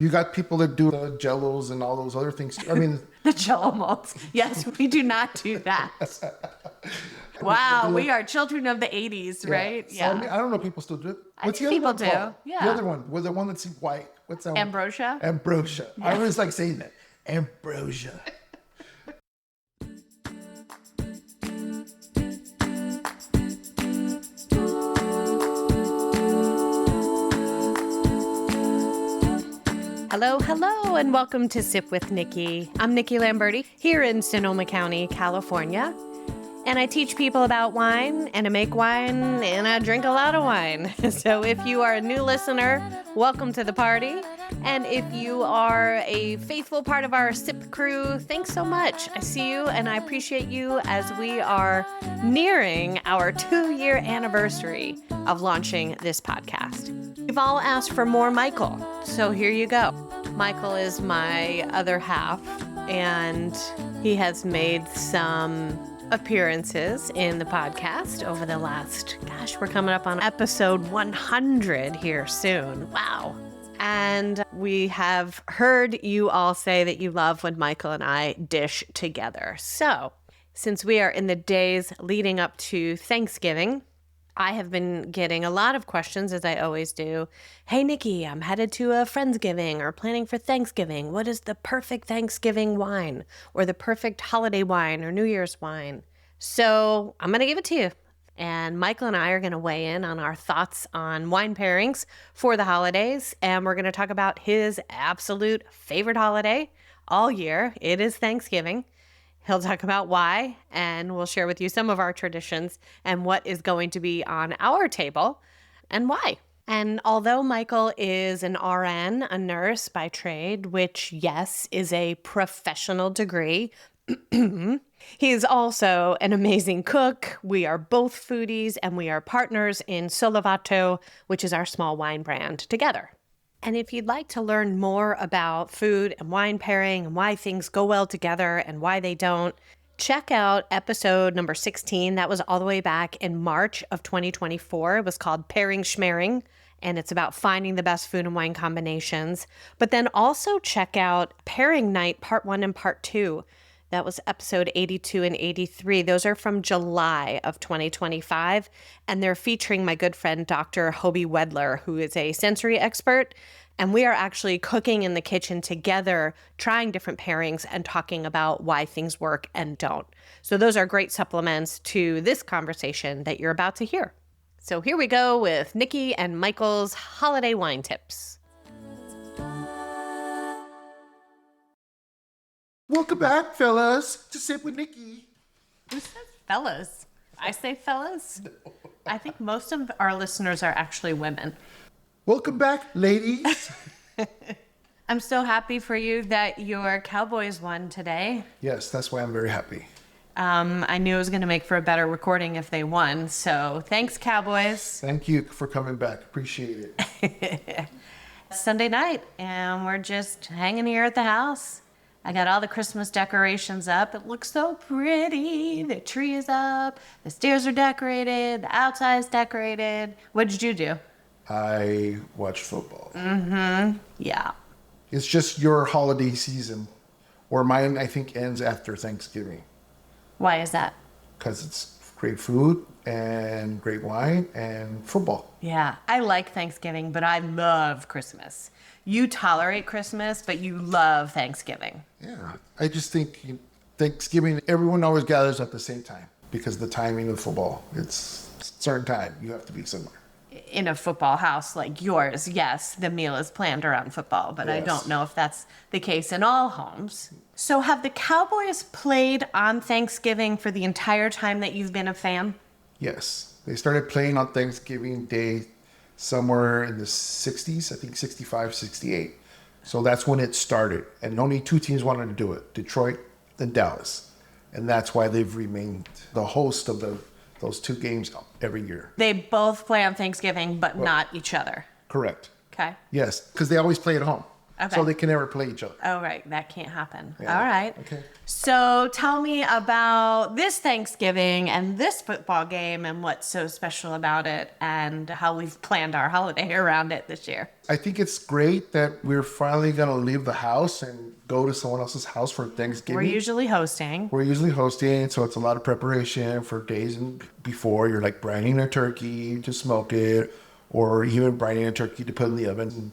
You got people that do the jellos and all those other things. I mean, The jello molds. Yes, we do not do that. Wow, we are children of the 80s, right? So, I mean, I don't know if people still do it. I think people do. Called? Yeah. The other one, the one that's white. What's that one? Ambrosia? Ambrosia. Yeah. I always like saying that. Ambrosia. Hello, and welcome to Sip with Nikki. I'm Nikki Lamberti here in Sonoma County, California. And I teach people about wine, and I make wine, and I drink a lot of wine. So if you are a new listener, welcome to the party. And if you are a faithful part of our Sip crew, thanks so much. I see you, and I appreciate you as we are nearing our 2-year anniversary of launching this podcast. We've all asked for more Michael, so here you go. Michael is my other half, and he has made some appearances in the podcast over the last, we're coming up on episode 100 here soon. Wow. And we have heard you all say that you love when Michael and I dish together. So, since we are in the days leading up to Thanksgiving, I have been getting a lot of questions, as I always do. Hey, Nikki, I'm headed to a Friendsgiving or planning for Thanksgiving. What is the perfect Thanksgiving wine or the perfect holiday wine or New Year's wine? So I'm going to give it to you. And Michael and I are going to weigh in on our thoughts on wine pairings for the holidays. And we're going to talk about his absolute favorite holiday all year. It is Thanksgiving. He'll talk about why, and we'll share with you some of our traditions and what is going to be on our table and why. And although Michael is an RN, a nurse by trade, which, yes, is a professional degree, he is also an amazing cook. We are both foodies, and we are partners in Solavato, which is our small wine brand, together. And if you'd like to learn more about food and wine pairing and why things go well together and why they don't, check out episode number 16. That was all the way back in March of 2024. It was called Pairing Schmearing, and it's about finding the best food and wine combinations. But then also check out Pairing Night Part 1 and Part 2. That was episode 82 and 83. Those are from July of 2025, and they're featuring my good friend, Dr. Hobie Wedler, who is a sensory expert, and we are actually cooking in the kitchen together, trying different pairings and talking about why things work and don't. So those are great supplements to this conversation that you're about to hear. So here we go with Nikki and Michael's holiday wine tips. Welcome back, fellas, to Sip with Nikki. Who says fellas? I say fellas. I think most of our listeners are actually women. Welcome back, ladies. I'm so happy for you that your Cowboys won today. Yes, that's why I'm very happy. I knew it was going to make for a better recording if they won. So thanks, Cowboys. Thank you for coming back. Appreciate it. Sunday night, and we're just hanging here at the house. I got all the Christmas decorations up. It looks so pretty. The tree is up. The stairs are decorated. The outside is decorated. What did you do? I watched football. Mm-hmm. Yeah. It's just your holiday season, or mine, I think, ends after Thanksgiving. Why is that? Because it's great food and great wine and football. Yeah. I like Thanksgiving, but I love Christmas. You tolerate Christmas, but you love Thanksgiving. Yeah. I just think Thanksgiving, everyone always gathers at the same time because the timing of football. It's a certain time. You have to be somewhere. In a football house like yours, yes, the meal is planned around football, but yes. I don't know if that's the case in all homes. So have the Cowboys played on Thanksgiving for the entire time that you've been a fan? Yes. They started playing on Thanksgiving Day somewhere in the 60s, I think 65, 68. So that's when it started. And only two teams wanted to do it, Detroit and Dallas. And that's why they've remained the host of those two games every year. They both play on Thanksgiving, but not each other. Correct. Okay. Yes, because they always play at home. Okay. So they can never play each other. Oh, right. That can't happen. Yeah. All right. Okay. So tell me about this Thanksgiving and this football game and what's so special about it and how we've planned our holiday around it this year. I think it's great that we're finally going to leave the house and go to someone else's house for Thanksgiving. We're usually hosting. We're usually hosting, so it's a lot of preparation for days before. You're like brining a turkey to smoke it, or even brining a turkey to put in the oven.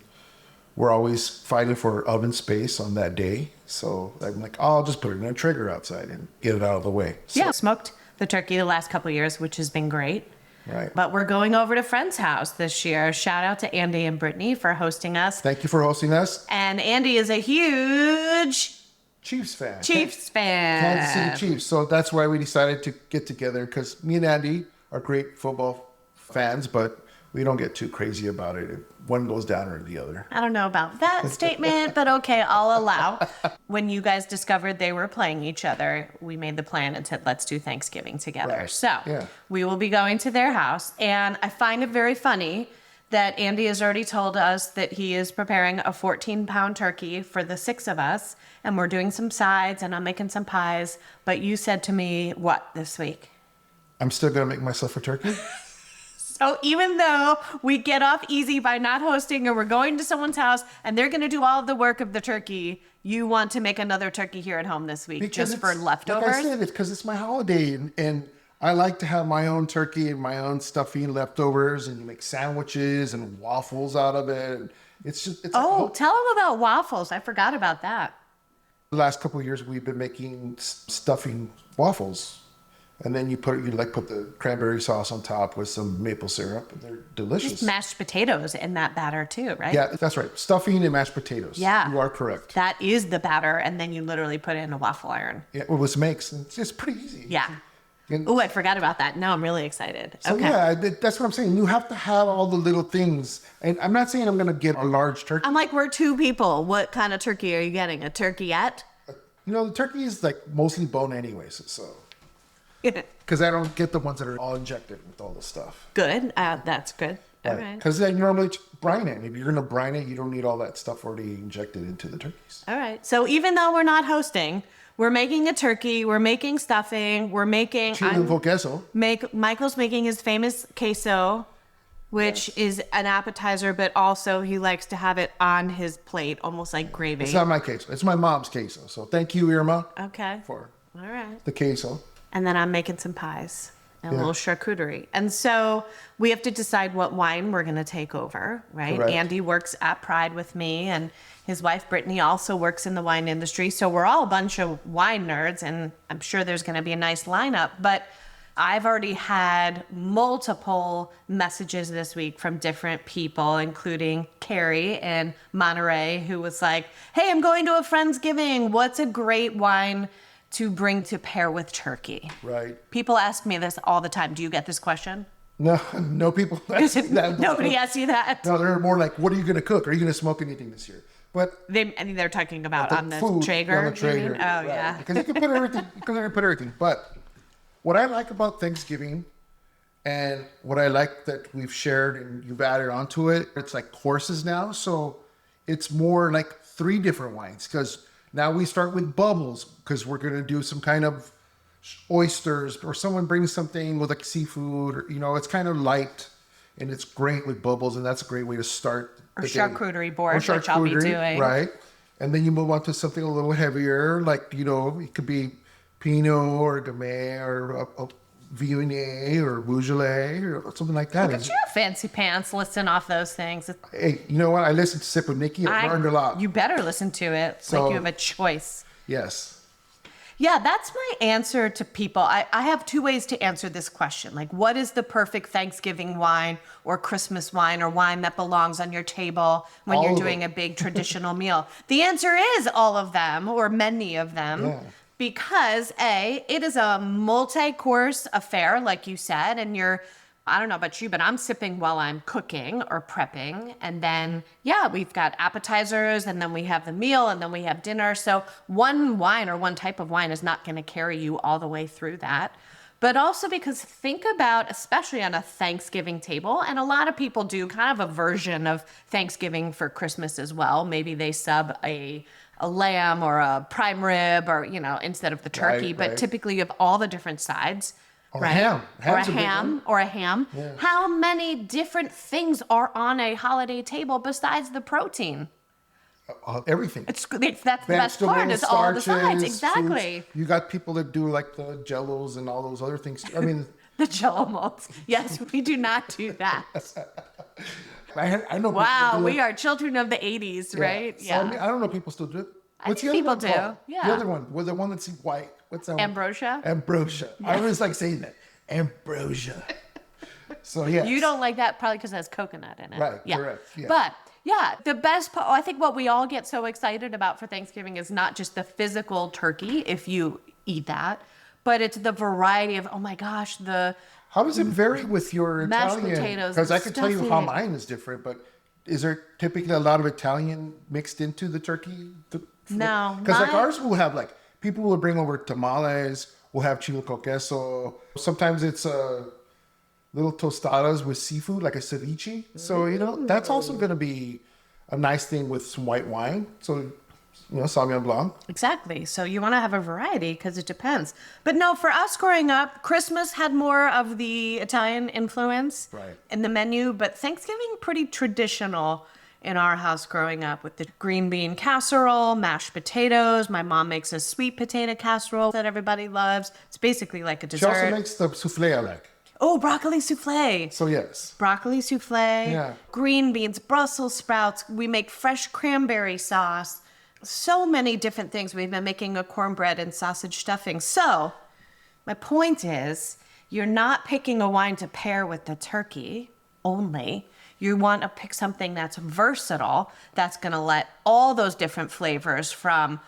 We're always fighting for oven space on that day. So I'm like, oh, I'll just put it in a Traeger outside and get it out of the way. So, Yeah, smoked the turkey the last couple of years, which has been great. Right. But we're going over to friend's house this year. Shout out to Andy and Brittany for hosting us. Thank you for hosting us. And Andy is a huge Chiefs fan. Chiefs fan. Kansas City Chiefs. So that's why we decided to get together, because me and Andy are great football fans, but we don't get too crazy about it if one goes down or the other. I don't know about that statement, but okay, I'll allow. When you guys discovered they were playing each other, we made the plan and said, let's do Thanksgiving together. Right. So we will be going to their house. And I find it very funny that Andy has already told us that he is preparing a 14-pound turkey for the 6 of us. And we're doing some sides and I'm making some pies. But you said to me, what, this week? I'm still going to make myself a turkey. So even though we get off easy by not hosting, or we're going to someone's house and they're going to do all of the work of the turkey, you want to make another turkey here at home this week just for leftovers? Like I said, it's because it's my holiday, and I like to have my own turkey and my own stuffing leftovers, and you make sandwiches and waffles out of it. And it's just tell them about waffles. I forgot about that. The last couple of years we've been making stuffing waffles. And then you put the cranberry sauce on top with some maple syrup, and they're delicious. Just mashed potatoes in that batter too, right? Yeah, that's right. Stuffing and mashed potatoes. Yeah. You are correct. That is the batter, and then you literally put it in a waffle iron. Yeah, it was makes. It's pretty easy. Yeah. Oh, I forgot about that. No, I'm really excited. So okay. Yeah, that's what I'm saying. You have to have all the little things. And I'm not saying I'm going to get a large turkey. I'm like, we're 2 people. What kind of turkey are you getting? A turkeyette? The turkey is like mostly bone anyways, so. Because I don't get the ones that are all injected with all the stuff. Good. That's good. All right. Because I normally brine it. If you're going to brine it, you don't need all that stuff already injected into the turkeys. All right. So even though we're not hosting, we're making a turkey, we're making stuffing, we're making... queso. Michael's making his famous queso, which is an appetizer, but also he likes to have it on his plate, almost like gravy. It's not my queso. It's my mom's queso. So thank you, Irma. Okay. For all right. the queso. And then I'm making some pies and a little charcuterie. And so we have to decide what wine we're going to take over, right? Correct. Andy works at Pride with me, and his wife, Brittany, also works in the wine industry. So we're all a bunch of wine nerds, and I'm sure there's going to be a nice lineup. But I've already had multiple messages this week from different people, including Carrie in Monterey, who was like, hey, I'm going to a Friendsgiving. What's a great wine to bring to pair with turkey? Right. People ask me this all the time. Do you get this question? No people ask me that. Nobody asks you that? No, they're more like, what are you going to cook? Are you going to smoke anything this year? But they're talking about on the food, Traeger. On the Traeger. Oh, right. Yeah. Because you can put everything. But what I like about Thanksgiving, and what I like that we've shared and you've added onto it, it's like courses now. So it's more like 3 different wines, because now we start with bubbles, because we're going to do some kind of oysters, or someone brings something with like seafood, or, it's kind of light and it's great with bubbles. And that's a great way to start. Or charcuterie board, which I'll be doing. Right. And then you move on to something a little heavier, like, it could be Pinot or Gamay or Viognier or Beaujolais or something like that. Look at you, fancy pants, listing off those things. Hey, you know what? I listened to Sip with Nikki. I learned a lot. You better listen to it. It's like you have a choice. Yes. Yeah, that's my answer to people. I have 2 ways to answer this question. Like, what is the perfect Thanksgiving wine or Christmas wine or wine that belongs on your table when you're doing a big traditional meal? The answer is all of them, or many of them. Yeah. Because it is a multi-course affair, like you said, and I don't know about you, but I'm sipping while I'm cooking or prepping. And then, we've got appetizers, and then we have the meal, and then we have dinner. So one wine or one type of wine is not going to carry you all the way through that. but also because think about, especially on a Thanksgiving table, and a lot of people do kind of a version of Thanksgiving for Christmas as well. Maybe they sub a lamb or a prime rib or, instead of the turkey, Right, but right. typically you have all the different sides. Or Right? ham. Or a Ham's a big ham, one. or a ham. Yeah. How many different things are on a holiday table besides the protein? Everything. That's the best part. It's all the sides. starches, Exactly. fruits. You got people that do like the jellos and all those other things. I mean, The Jello molds. Yes, we do not do that. I know. Wow, people do we it. are children of the 80s, right? So, I mean, I don't know. People still do it. I What's the think other people one do, called? yeah. The other one, the one that's white. What's that one? Ambrosia? Ambrosia. I always like saying that. Ambrosia. So yeah. You don't like that probably because it has coconut in it. Right, Yeah. correct, yeah. But yeah, the best part, I think what we all get so excited about for Thanksgiving is not just the physical turkey, if you eat that, but it's the variety of, oh my gosh, How does it vary with your mashed Italian? potatoes Because I and can tell you how stuffing. mine is different, but is there typically a lot of Italian mixed into the turkey? No, Because like mine- ours will have like, people will bring over tamales, we'll have chile con queso. Sometimes it's little tostadas with seafood, like a ceviche. So, that's also going to be a nice thing with some white wine. So, Sauvignon Blanc. Exactly. So you want to have a variety because it depends. But no, for us growing up, Christmas had more of the Italian influence Right. in the menu, but Thanksgiving pretty traditional in our house growing up with the green bean casserole, mashed potatoes. My mom makes a sweet potato casserole that everybody loves. It's basically like a She also dessert. makes the souffle I like. Oh, broccoli souffle. So, yes. Broccoli souffle, Yeah. green beans, Brussels sprouts. We make fresh cranberry sauce. So many different things. We've been making a cornbread and sausage stuffing. So, my point is, you're not picking a wine to pair with the turkey only. You want to pick something that's versatile, that's going to let all those different flavors from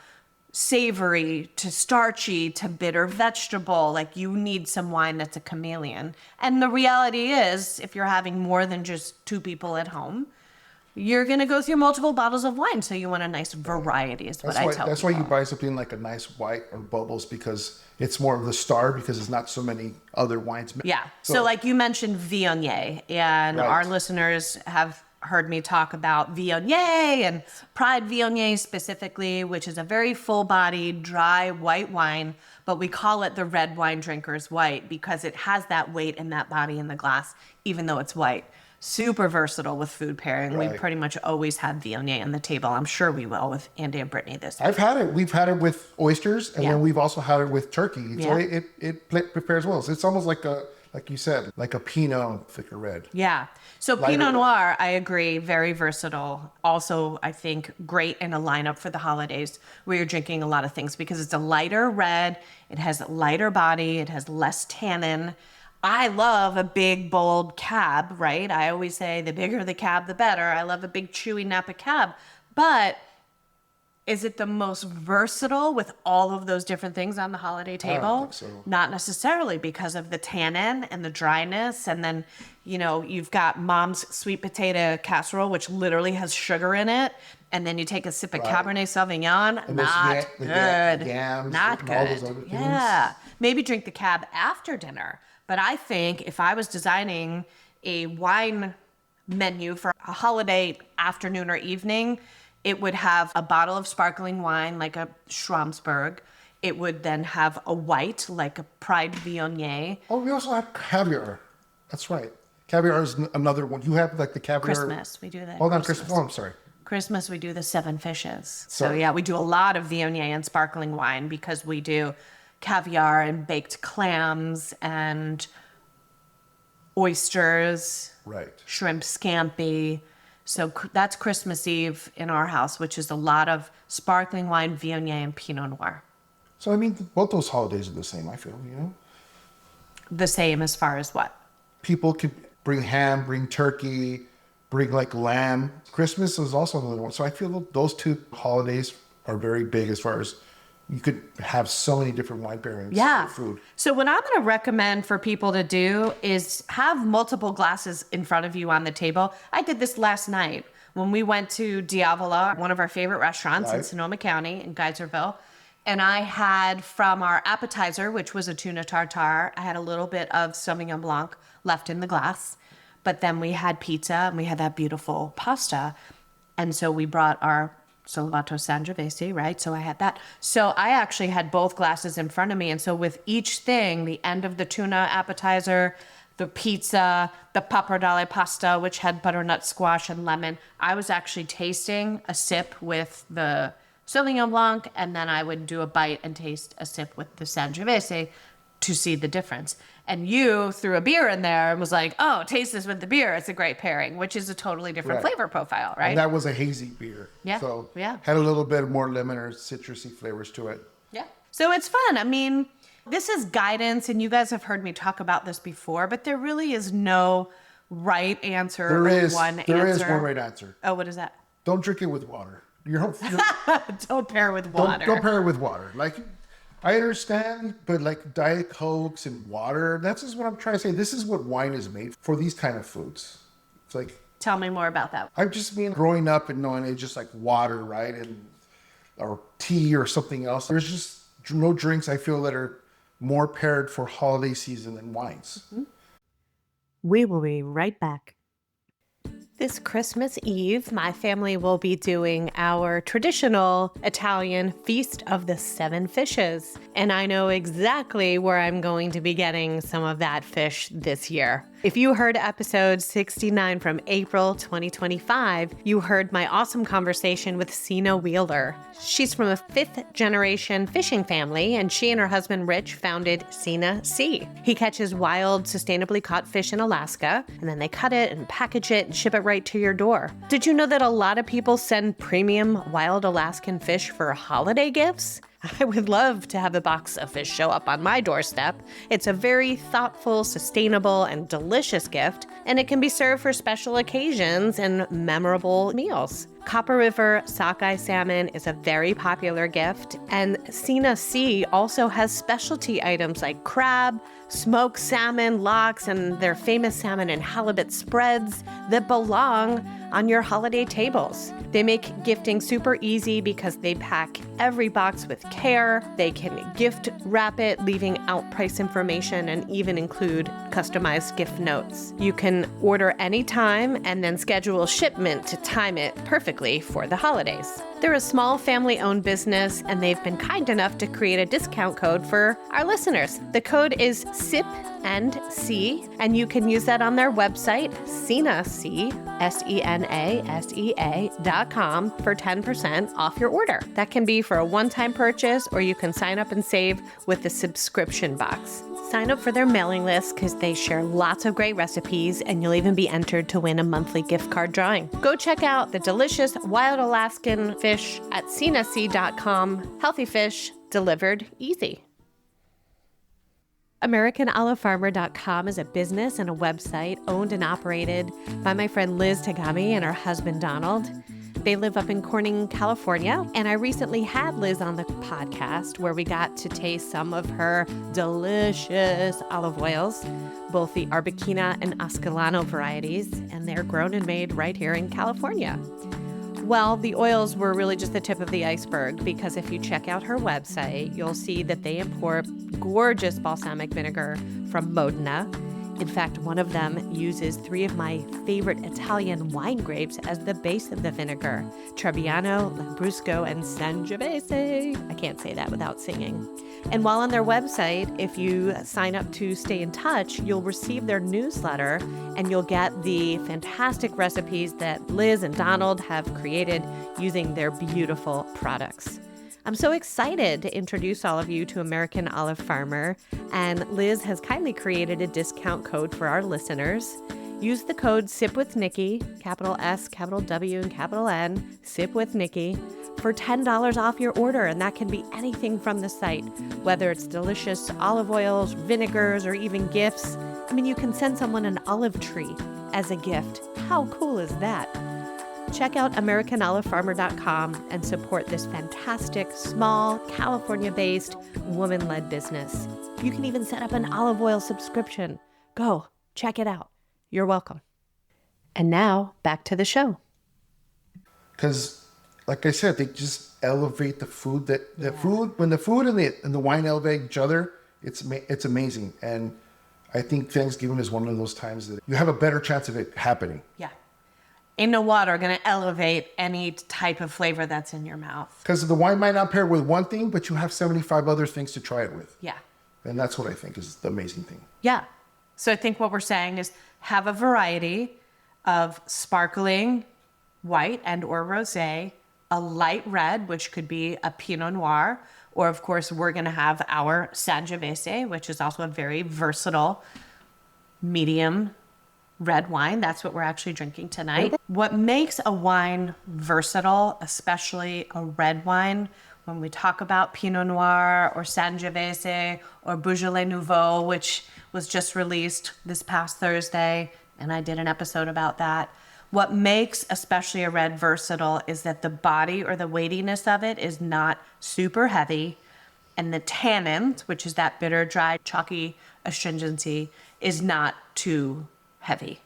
savory to starchy to bitter vegetable. Like you need some wine that's a chameleon. And the reality is, if you're having more than just two people at home, you're going to go through multiple bottles of wine. So you want a nice variety is what I tell That's people. why you buy something like a nice white or bubbles, because it's more of the star, because there's not so many other wines. Yeah. So like you mentioned Viognier, and Right. our listeners have heard me talk about Viognier and Pride Viognier specifically, which is a very full-bodied, dry white wine, but we call it the red wine drinker's white because it has that weight and that body in the glass, even though it's white. Super versatile with food pairing. We Right. pretty much always have Viognier on the table. I'm sure we will with Andy and Brittany this I've had it. We've had it with oysters, and Yeah. then we've also had it with turkey. So Yeah. it prepares well. So it's almost like you said, like a Pinot thicker red. Yeah. So Lighter Pinot red. Noir, I agree, very versatile. Also, I think great in a lineup for the holidays where you're drinking a lot of things because it's a lighter red, it has a lighter body, it has less tannin. I love a big, bold cab, right? I always say the bigger the cab, the better. I love a big, chewy Napa cab. But is it the most versatile with all of those different things on the holiday table? think so. Not necessarily, because of the tannin and the dryness. And then, you've got mom's sweet potato casserole, which literally has sugar in it. And then you take a sip of Right. Cabernet Sauvignon. And those Not good. yams Not and all good. those other things. Yeah. Maybe drink the cab after dinner. But I think if I was designing a wine menu for a holiday afternoon or evening, it would have a bottle of sparkling wine, like a Schramsberg. It would then have a white, like a Pride Viognier. Oh, we also have caviar. That's right. Caviar is another one. You have like the caviar. Christmas, we do that. Oh, not Christmas. Oh, I'm sorry. Christmas, we do the 7 fishes. So Sorry. yeah, we do a lot of Viognier and sparkling wine because we do caviar and baked clams and oysters, Right. shrimp scampi. So that's Christmas Eve in our house, which is a lot of sparkling wine, Viognier, and Pinot Noir. So I mean, both those holidays are the same. I feel The same as far as what? people can bring ham, bring turkey, bring like lamb. Christmas is also another one. So I feel those two holidays are very big as far as you could have so many different wine pairings. Yeah. with food. So what I'm going to recommend for people to do is have multiple glasses in front of you on the table. I did this last night when we went to Diavola, one of our favorite restaurants in Right. Sonoma County in Geyserville. And I had from our appetizer, which was a tuna tartare, I had a little bit of Sauvignon Blanc left in the glass. But then we had pizza and we had that beautiful pasta. And so we brought our Salato Sangiovese, right? So I had that. So I actually had both glasses in front of me. And so with each thing, the end of the tuna appetizer, the pizza, the pappardelle pasta, which had butternut squash and lemon, I was actually tasting a sip with the Sauvignon Blanc, and then I would do a bite and taste a sip with the Sangiovese to see the difference. And you threw a beer in there and was like, oh, taste this with the beer. It's a great pairing, which is a totally different flavor profile, right? And that was a hazy beer. Yeah. So yeah. Had a little bit more lemon or citrusy flavors to it. Yeah. So it's fun. I mean, this is guidance, and you guys have heard me talk about this before, but there really is no right answer. There is one right answer. Oh, what is that? Don't drink it with water. Don't pair with water. Don't pair it with water. Like, I understand, but like Diet Cokes and water, that's just what I'm trying to say. This is what wine is made for, these kind of foods. It's like... Tell me more about that. I've just been growing up and knowing it's just like water, right? Or tea or something else. There's just no drinks I feel that are more paired for holiday season than wines. Mm-hmm. We will be right back. This Christmas Eve, my family will be doing our traditional Italian Feast of the Seven Fishes. And I know exactly where I'm going to be getting some of that fish this year. If you heard episode 69 from April 2025, you heard my awesome conversation with Sina Wheeler. She's from a 5th generation fishing family, and she and her husband Rich founded Sina Sea. He catches wild, sustainably caught fish in Alaska, and then they cut it and package it and ship it right to your door. Did you know that a lot of people send premium wild Alaskan fish for holiday gifts? I would love to have a box of fish show up on my doorstep. It's a very thoughtful, sustainable, and delicious gift, and it can be served for special occasions and memorable meals. Copper River sockeye salmon is a very popular gift, and Sina Sea also has specialty items like crab, smoked salmon, lox, and their famous salmon and halibut spreads that belong on your holiday tables. They make gifting super easy because they pack every box with care. They can gift wrap it, leaving out price information, and even include customized gift notes. You can order anytime and then schedule shipment to time it perfectly for the holidays. They're a small family-owned business, and they've been kind enough to create a discount code for our listeners. The code is SIP and C, and you can use that on their website, SenaSea, SenaSea.com, for 10% off your order. That can be for a one-time purchase, or you can sign up and save with the subscription box. Sign up for their mailing list because they share lots of great recipes, and you'll even be entered to win a monthly gift card drawing. Go check out the delicious wild Alaskan fish at SenaSea.com. Healthy fish delivered easy. AmericanOliveFarmer.com is a business and a website owned and operated by my friend Liz Tagami and her husband Donald. They live up in Corning, California, and I recently had Liz on the podcast where we got to taste some of her delicious olive oils, both the Arbequina and Ascalano varieties, and they're grown and made right here in California. Well, the oils were really just the tip of the iceberg, because if you check out her website, you'll see that they import gorgeous balsamic vinegar from Modena. In fact, one of them uses 3 of my favorite Italian wine grapes as the base of the vinegar: Trebbiano, Lambrusco, and Sangiovese. I can't say that without singing. And while on their website, if you sign up to stay in touch, you'll receive their newsletter, and you'll get the fantastic recipes that Liz and Donald have created using their beautiful products. I'm so excited to introduce all of you to American Olive Farmer, and Liz has kindly created a discount code for our listeners. Use the code SIPWithNikki, capital S, capital W, and capital N, SIPWithNikki, for $10 off your order, and that can be anything from the site, whether it's delicious olive oils, vinegars, or even gifts. I mean, you can send someone an olive tree as a gift. How cool is that? Check out AmericanOliveFarmer.com and support this fantastic, small, California-based, woman-led business. You can even set up an olive oil subscription. Go, check it out. You're welcome. And now, back to the show. Because, like I said, elevate the food. When the food and the wine elevate each other, it's amazing. And I think Thanksgiving is one of those times that you have a better chance of it happening. Yeah. Ain't no water going to elevate any type of flavor that's in your mouth. Because the wine might not pair with one thing, but you have 75 other things to try it with. Yeah. And that's what I think is the amazing thing. Yeah. So I think what we're saying is have a variety of sparkling white and or rosé, a light red, which could be a Pinot Noir, or of course we're going to have our Sangiovese, which is also a very versatile medium red wine. That's what we're actually drinking tonight. What makes a wine versatile, especially a red wine, when we talk about Pinot Noir or Sangiovese or Beaujolais Nouveau, which was just released this past Thursday, and I did an episode about that. What makes especially a red versatile is that the body or the weightiness of it is not super heavy, and the tannins, which is that bitter, dry, chalky astringency, is not too heavy.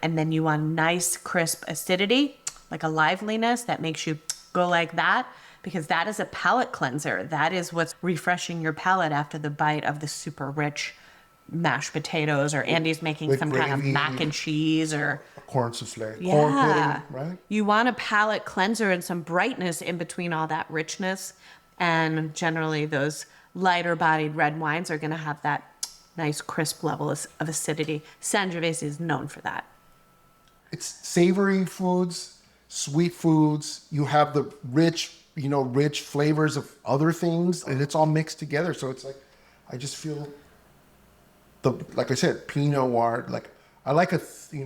And then you want nice, crisp acidity, like a liveliness that makes you go like that, because that is a palate cleanser. That is what's refreshing your palate after the bite of the super rich mashed potatoes, or Andy's making some kind of mac and cheese, or corn souffle, yeah, corn pudding, right? You want a palate cleanser and some brightness in between all that richness. And generally those lighter bodied red wines are going to have that nice crisp level of acidity. Sangiovese is known for that. It's savory foods, sweet foods. You have the rich flavors of other things, and it's all mixed together. So it's like, I just feel like I said, Pinot Noir. Like I like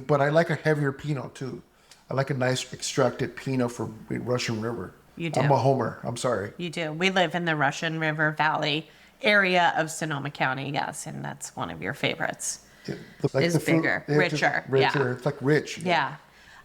but I like a heavier Pinot too. I like a nice extracted Pinot from Russian River. You do. I'm a homer. I'm sorry. You do. We live in the Russian River Valley area of Sonoma County, yes, and that's one of your favorites. Is bigger, richer. Yeah. It's like rich. Yeah.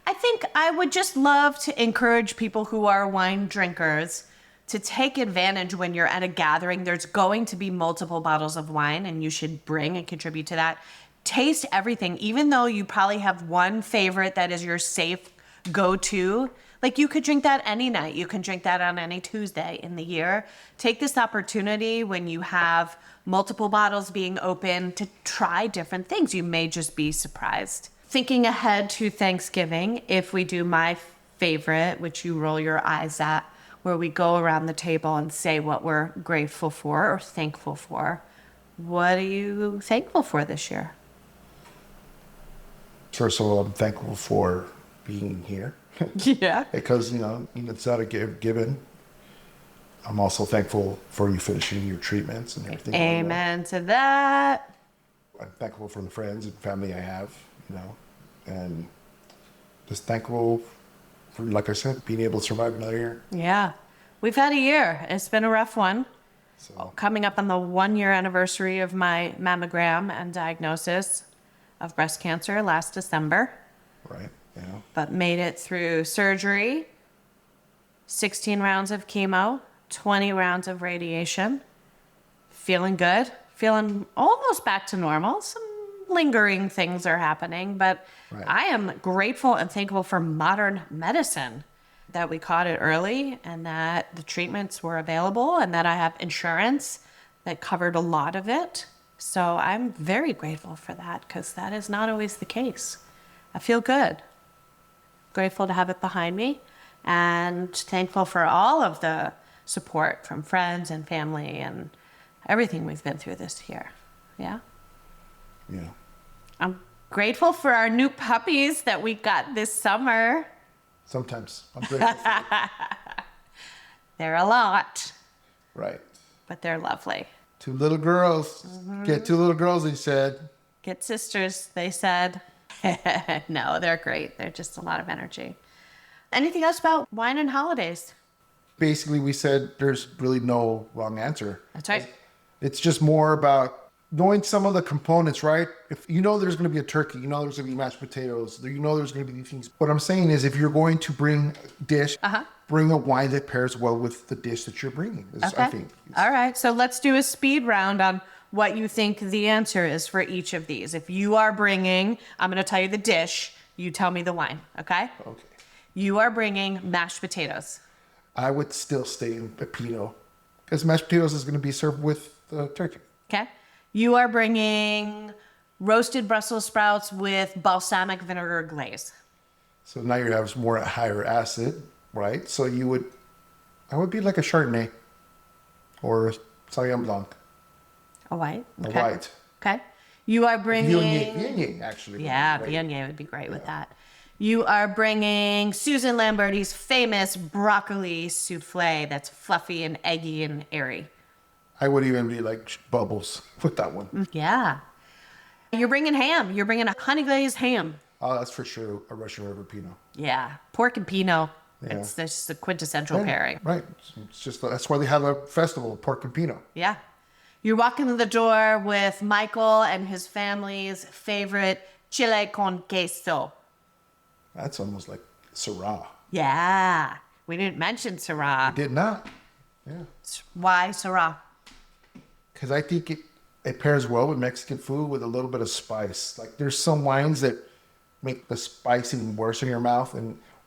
I think I would just love to encourage people who are wine drinkers to take advantage when you're at a gathering. There's going to be multiple bottles of wine, and you should bring and contribute to that. Taste everything, even though you probably have one favorite that is your safe go-to. Like, you could drink that any night. You can drink that on any Tuesday in the year. Take this opportunity when you have multiple bottles being open to try different things. You may just be surprised. Thinking ahead to Thanksgiving, if we do my favorite, which you roll your eyes at, where we go around the table and say what we're grateful for or thankful for. What are you thankful for this year? First of all, I'm thankful for being here. Yeah. Because, it's not a given. I'm also thankful for you finishing your treatments and everything. Amen to that. I'm thankful for the friends and family I have, and just thankful for, like I said, being able to survive another year. Yeah. We've had a year. It's been a rough one. So, coming up on the 1-year anniversary of my mammogram and diagnosis of breast cancer last December. right, But made it through surgery, 16 rounds of chemo, 20 rounds of radiation. Feeling good. Feeling almost back to normal. Some lingering things are happening, but Right. I am grateful and thankful for modern medicine, that we caught it early and that the treatments were available and that I have insurance that covered a lot of it. So I'm very grateful for that, because that is not always the case. I feel good. Grateful to have it behind me, and thankful for all of the support from friends and family and everything we've been through this year. Yeah. Yeah. I'm grateful for our new puppies that we got this summer. Sometimes I'm grateful for it. They're a lot, Right. but they're lovely. 2 little girls. Get 2 little girls, he said. Get sisters, they said. No, they're great. They're just a lot of energy. Anything else about wine and holidays? Basically, we said there's really no wrong answer. That's right. It's just more about knowing some of the components, right? If there's going to be a turkey, there's going to be mashed potatoes, there's going to be these things. What I'm saying is, if you're going to bring a dish, bring a wine that pairs well with the dish that you're bringing. Okay. I think. All right. So let's do a speed round on what you think the answer is for each of these. If you are bringing, I'm going to tell you the dish, you tell me the wine, okay? Okay. You are bringing mashed potatoes. I would still stay in the Pinot because mashed potatoes is going to be served with turkey. Okay. You are bringing roasted Brussels sprouts with balsamic vinegar glaze. So now you have more higher acid, right? So I would be like a Chardonnay or Sauvignon Blanc. A white? A white. Okay. You are bringing... Viognier, actually. Yeah, Viognier would be great with that. You are bringing Susan Lamberti's famous broccoli souffle that's fluffy and eggy and airy. I would even be like bubbles with that one. Yeah. You're bringing ham. You're bringing a honey glazed ham. Oh, that's for sure a Russian River Pinot. Yeah. Pork and Pinot. Yeah. It's just a quintessential pairing. Right. It's just that's why they have a festival, pork and Pinot. Yeah. You're walking in the door with Michael and his family's favorite chile con queso. That's almost like Syrah. Yeah. We didn't mention Syrah. Did not. Yeah. Why Syrah? Because I think it pairs well with Mexican food with a little bit of spice. Like there's some wines that make the spice even worse in your mouth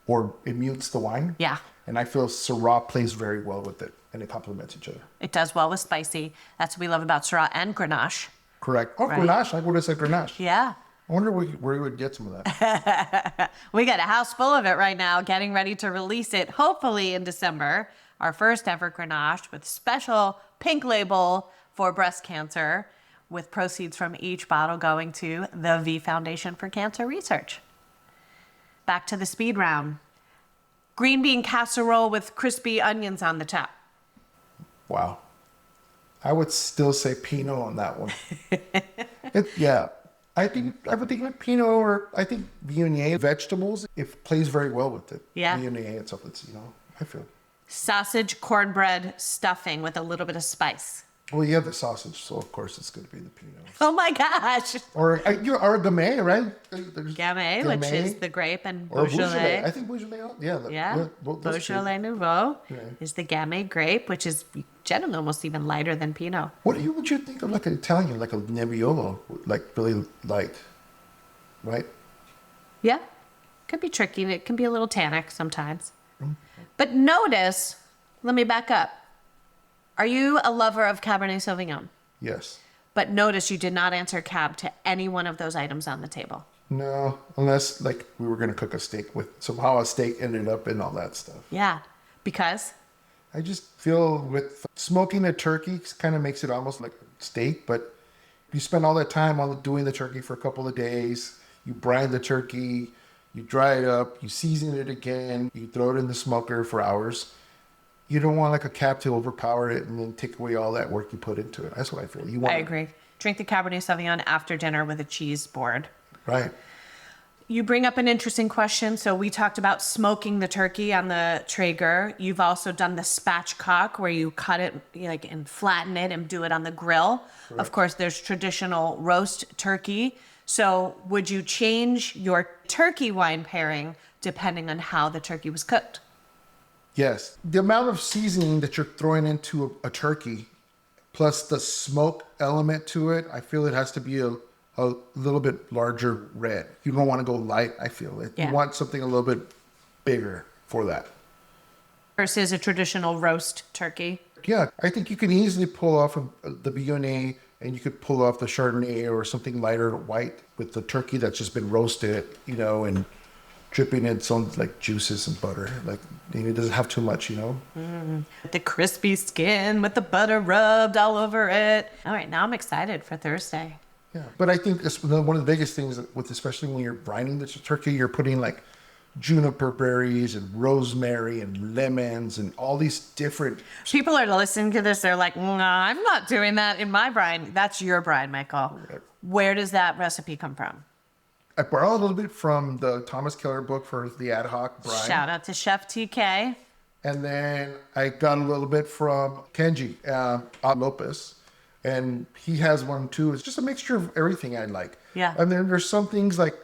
or it mutes the wine. Yeah. And I feel Syrah plays very well with it and it complements each other. It does well with spicy. That's what we love about Syrah and Grenache. Correct. Oh, Right. Grenache. I would have said Grenache. Yeah. I wonder where you would get some of that. We got a house full of it right now, getting ready to release it, hopefully in December. Our first ever Grenache with special pink label for breast cancer, with proceeds from each bottle going to the V Foundation for Cancer Research. Back to the speed round. Green bean casserole with crispy onions on the top. Wow. I would still say Pinot on that one. Yeah. I would think like Pinot or I think Viognier vegetables, it plays very well with it. Yeah. Viognier itself, I feel. Sausage cornbread stuffing with a little bit of spice. Well, you have the sausage, so of course it's going to be the Pinot. Oh my gosh. Or Gamay, right? There's Gamay, which is the grape, and or Beaujolais. I think Beaujolais, yeah. Yeah, those Beaujolais two. Nouveau Yeah. is the Gamay grape, which is generally almost even lighter than Pinot. What would you think of like an Italian, like a Nebbiolo, like really light, right? Yeah, could be tricky. It can be a little tannic sometimes. But notice, let me back up. Are you a lover of Cabernet Sauvignon? Yes. But notice you did not answer Cab to any one of those items on the table. No, unless like we were going to cook a steak with somehow a steak ended up in all that stuff. Yeah, because? I just feel with smoking a turkey kind of makes it almost like a steak, but you spend all that time on doing the turkey for a couple of days. You brine the turkey, you dry it up, you season it again, you throw it in the smoker for hours. You don't want like a Cab to overpower it and then take away all that work you put into it. That's what I feel. I agree. Drink the Cabernet Sauvignon after dinner with a cheese board. Right. You bring up an interesting question. So we talked about smoking the turkey on the Traeger. You've also done the spatchcock where you cut it and flatten it and do it on the grill. Correct. Of course, there's traditional roast turkey. So would you change your turkey wine pairing depending on how the turkey was cooked? Yes. The amount of seasoning that you're throwing into a turkey, plus the smoke element to it, I feel it has to be a little bit larger red. You don't want to go light, I feel it. Yeah. You want something a little bit bigger for that. Versus a traditional roast turkey. Yeah, I think you can easily pull off the Viognier and you could pull off the Chardonnay or something lighter white with the turkey that's just been roasted, and dripping in some like juices and butter. Like it doesn't have too much, The crispy skin with the butter rubbed all over it. All right, now I'm excited for Thursday. Yeah, but I think that's one of the biggest things especially when you're brining the turkey, you're putting like juniper berries and rosemary and lemons and all these different... People are listening to this, they're like, nah, I'm not doing that in my brine. That's your brine, Michael. Right. Where does that recipe come from? I borrowed a little bit from the Thomas Keller book for the ad hoc brine. Shout out to Chef TK. And then I got a little bit from Kenji Lopez. And he has one too. It's just a mixture of everything I like. Yeah. And then there's some things like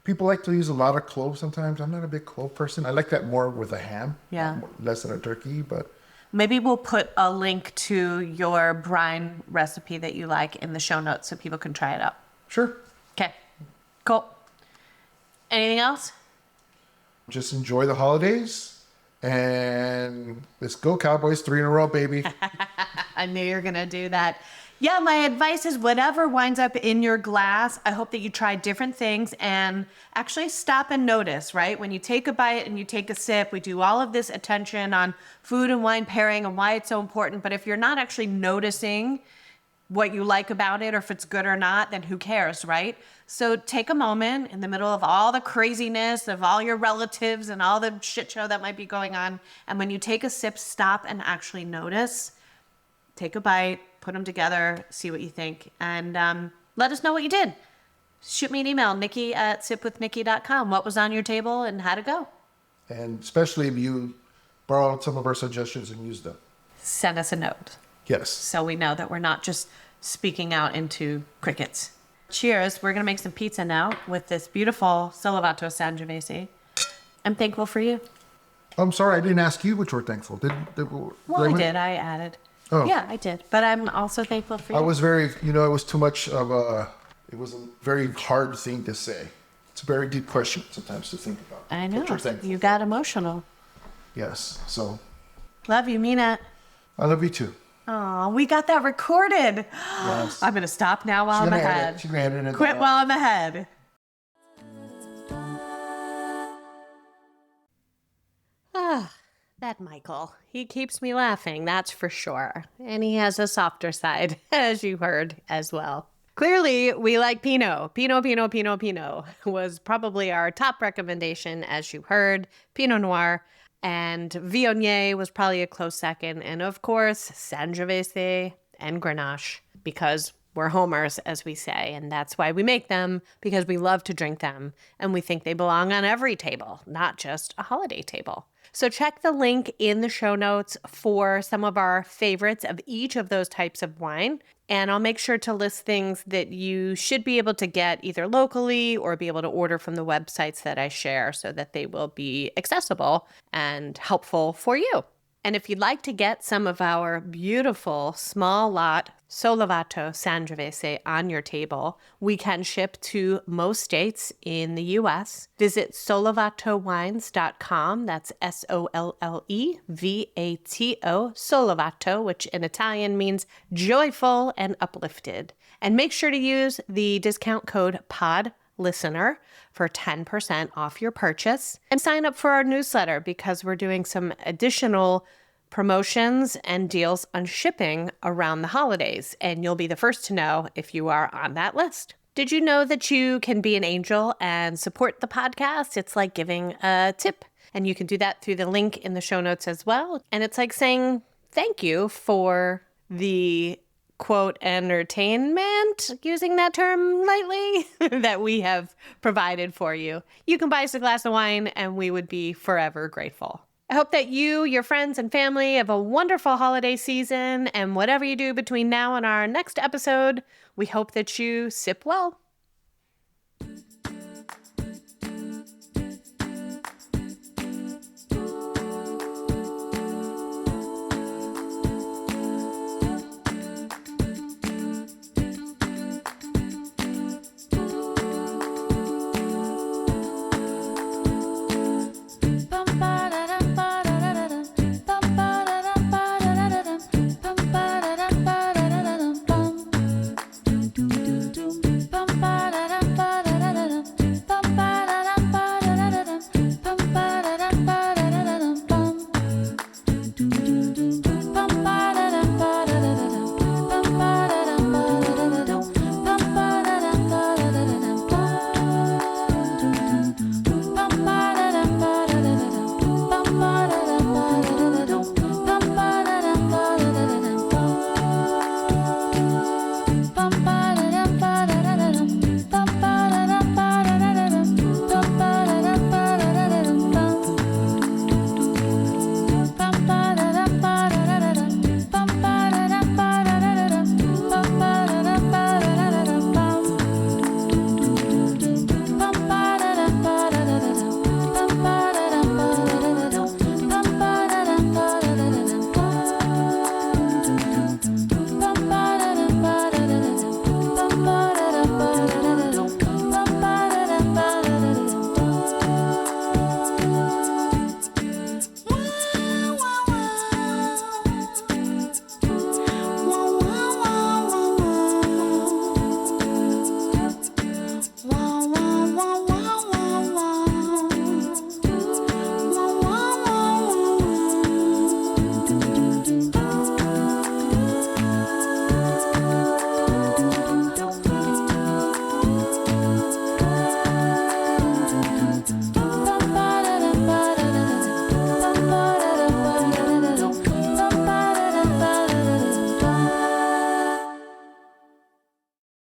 people like to use a lot of cloves sometimes. I'm not a big clove person. I like that more with a ham. Yeah. Less than a turkey, but... Maybe we'll put a link to your brine recipe that you like in the show notes so people can try it out. Sure. Okay. Cool. Anything else? Just enjoy the holidays And let's go Cowboys, 3 in a row, baby. I knew you were going to do that. Yeah, my advice is whatever winds up in your glass, I hope that you try different things and actually stop and notice, right? When you take a bite and you take a sip, we do all of this attention on food and wine pairing and why it's so important. But if you're not actually noticing what you like about it or if it's good or not, then who cares, right? So take a moment in the middle of all the craziness of all your relatives and all the shit show that might be going on. And when you take a sip, stop and actually notice. Take a bite, put them together, see what you think, and let us know what you did. Shoot me an email, Nikki@sipwithnikki.com. What was on your table and how'd it go? And especially if you borrowed some of our suggestions and used them. Send us a note Yes. so we know that we're not just speaking out into crickets. Cheers. We're going to make some pizza now with this beautiful Sollevato Sangiovese. I'm thankful for you. I'm sorry, I didn't ask you what you were thankful. Well, I did. I added. Oh. Yeah, I did. But I'm also thankful for you. I was very, it was too much of it was a very hard thing to say. It's a very deep question sometimes to think about. I know. What you're thankful You for. got emotional. Yes, so Love you, Mina. I love you too. Oh, we got that recorded. Yes. I'm going to stop now while I'm ahead. She's gonna edit it. Quit while I'm ahead. Ah, that Michael. He keeps me laughing, that's for sure. And he has a softer side, as you heard as well. Clearly, we like Pinot. Pinot was probably our top recommendation, as you heard. Pinot Noir. And Viognier was probably a close second. And of course, Sangiovese and Grenache, because we're homers, as we say. And that's why we make them, because we love to drink them. And we think they belong on every table, not just a holiday table. So check the link in the show notes for some of our favorites of each of those types of wine. And I'll make sure to list things that you should be able to get either locally or be able to order from the websites that I share so that they will be accessible and helpful for you. And if you'd like to get some of our beautiful small lot Sollevato Sangiovese on your table, we can ship to most states in the U.S. Visit sollevatowines.com. That's Sollevato, Sollevato, which in Italian means joyful and uplifted. And make sure to use the discount code PODLISTENER for 10% off your purchase. And sign up for our newsletter because we're doing some additional promotions and deals on shipping around the holidays, and you'll be the first to know if you are on that list. Did you know that you can be an angel and support the podcast? It's like giving a tip, and you can do that through the link in the show notes as well. And it's like saying thank you for the quote entertainment, using that term lightly, that we have provided for you. You can buy us a glass of wine and we would be forever grateful. I hope that you, your friends, and family have a wonderful holiday season, and whatever you do between now and our next episode, we hope that you sip well.